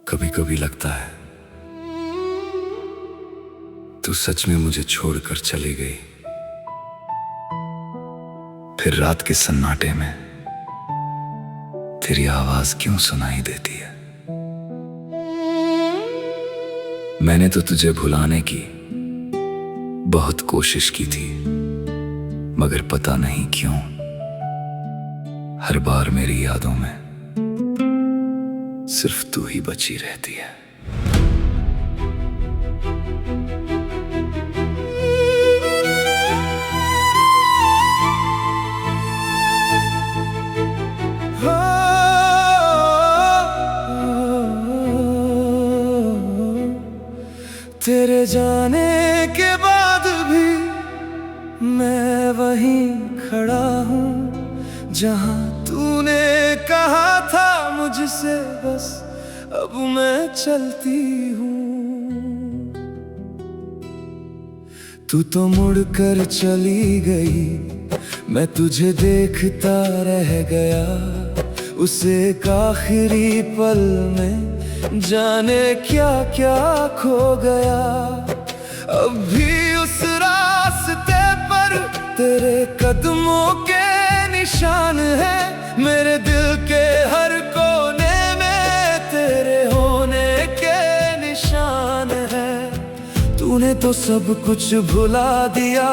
कभी कभी लगता है तू सच में मुझे छोड़कर चली गई। फिर रात के सन्नाटे में तेरी आवाज क्यों सुनाई देती है। मैंने तो तुझे भुलाने की बहुत कोशिश की थी, मगर पता नहीं क्यों हर बार मेरी यादों में सिर्फ तू ही बची रहती है। तेरे जाने के बाद भी मैं वहीं खड़ा हूँ जहाँ तूने कहा था मुझसे, बस अब मैं चलती हूँ। तू तो मुड़कर चली गई, मैं तुझे देखता रह गया। उस एक आखिरी पल में जाने क्या क्या खो गया। अब भी उस रास्ते पर तेरे कदमों के निशान है। मेरे दिल के हर कोने में तेरे होने के निशान है। तूने तो सब कुछ भुला दिया,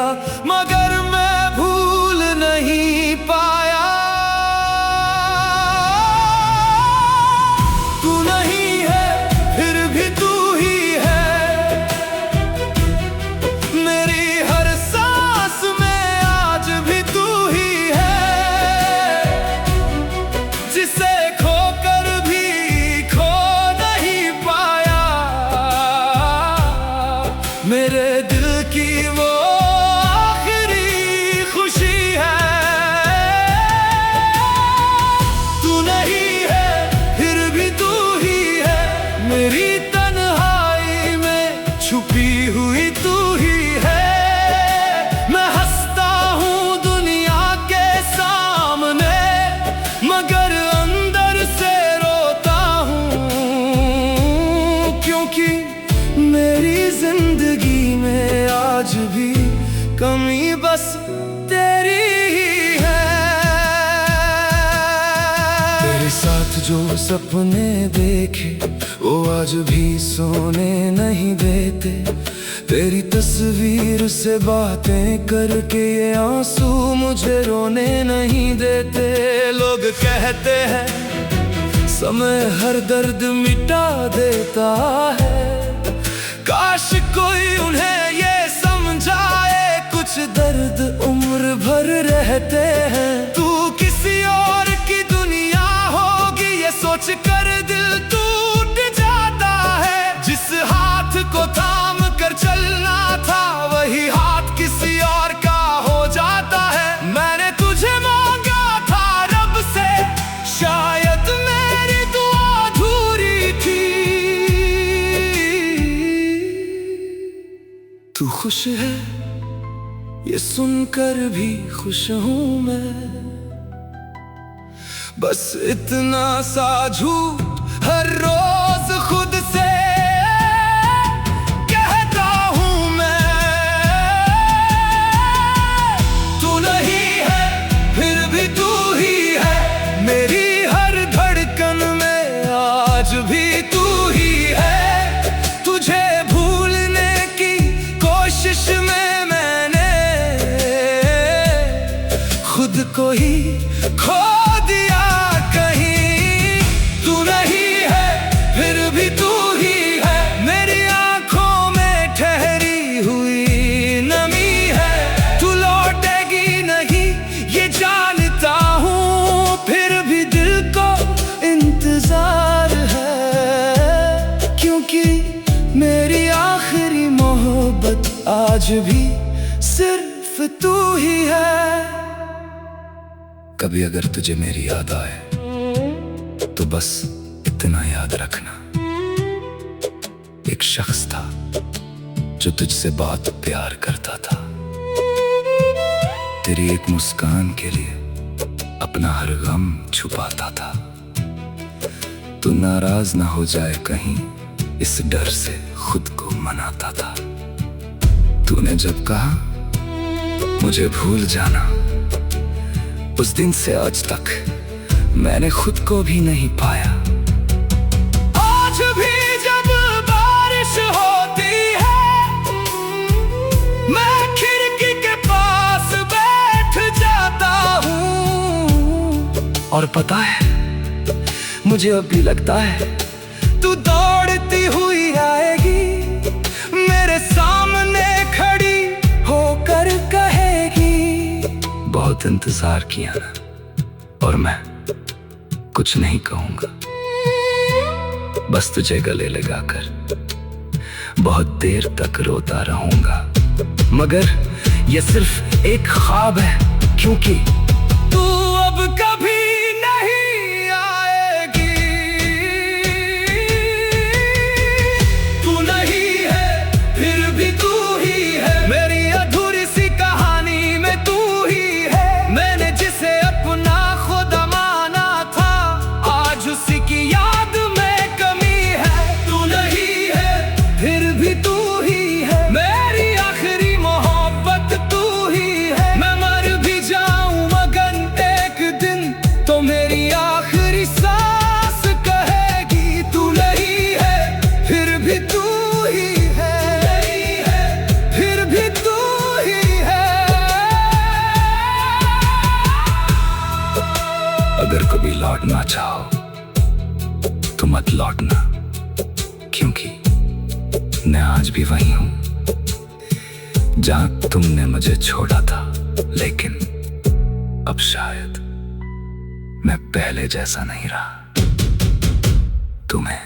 मगर मैं भूल नहीं पाया। मेरे दिल की वो आखिरी खुशी है। तू नहीं है फिर भी तू ही है, मेरी तन्हाई में छुपी हुई तू ही है। मैं हंसता हूँ दुनिया के सामने, मगर अंदर से रोता हूँ, क्योंकि मेरी जिंदगी में आज भी कमी बस तेरी ही है। तेरे साथ जो सपने देखे वो आज भी सोने नहीं देते। तेरी तस्वीर से बातें करके ये आंसू मुझे रोने नहीं देते। लोग कहते हैं समय हर दर्द मिटा देता है, काश कोई उन्हें ये समझाए कुछ दर्द उम्र भर रहते हैं। तू किसी और की दुनिया होगी ये सोच कर दिल टूट जाता है। जिस हाथ को थाम कर चलना था वही हाथ किसी और का हो जाता है। मैंने तुझे मांगा था रब से, शायद मेरी दुआ अधूरी थी। तू खुश है ये सुनकर भी खुश हूँ मैं, बस इतना सा झूठ हर रोज खुद से कहता हूँ मैं। तू नहीं है फिर भी तू ही है, मेरी हर धड़कन में आज भी तू ही है। तुझे भूलने की कोशिश में मैंने खुद को ही खो दिया कहीं। तू नहीं है फिर भी तू ही है, मेरी आंखों में ठहरी हुई नमी है। तू लौटेगी नहीं ये जानता हूँ, फिर भी दिल को इंतजार है, क्योंकि मेरी आखिरी मोहब्बत आज भी सिर्फ तू ही है। कभी अगर तुझे मेरी याद आए तो बस इतना याद रखना, एक शख्स था जो तुझसे बहुत प्यार करता था। तेरी एक मुस्कान के लिए अपना हर गम छुपाता था। तू नाराज ना हो जाए कहीं, इस डर से खुद को मनाता था। तूने जब कहा मुझे भूल जाना, उस दिन से आज तक मैंने खुद को भी नहीं पाया। आज भी जब बारिश होती है, मैं खिड़की के पास बैठ जाता हूँ। और पता है, मुझे अभी लगता है तू दौड़ती हुई आएगी, मेरे सामने खड़ी होकर कहेगी, बहुत इंतजार किया ना, और मैं कुछ नहीं कहूंगा, बस तुझे गले लगाकर बहुत देर तक रोता रहूंगा। मगर ये सिर्फ एक ख्वाब है, क्योंकि तू अब कभी नहीं आएगी। तू नहीं है फिर भी तू ही है, मेरी अधूरी सी कहानी में तू ही है। मैंने जिसे अपना खुदा माना था, आज उसी की याद में कमी है। तू नहीं है फिर भी तू ही है, मेरी आखिरी मोहब्बत तू ही है। मैं मर भी जाऊं मगन एक दिन, तो मेरी आखिरी सांस कहेगी, तू नहीं है फिर भी तू ही है, नहीं है फिर भी तू ही है। अगर कभी लौटना चाहो तो मत लौटना, क्योंकि मैं आज भी वही हूं जहां तुमने मुझे छोड़ा था। लेकिन अब शायद मैं पहले जैसा नहीं रहा। तुम्हें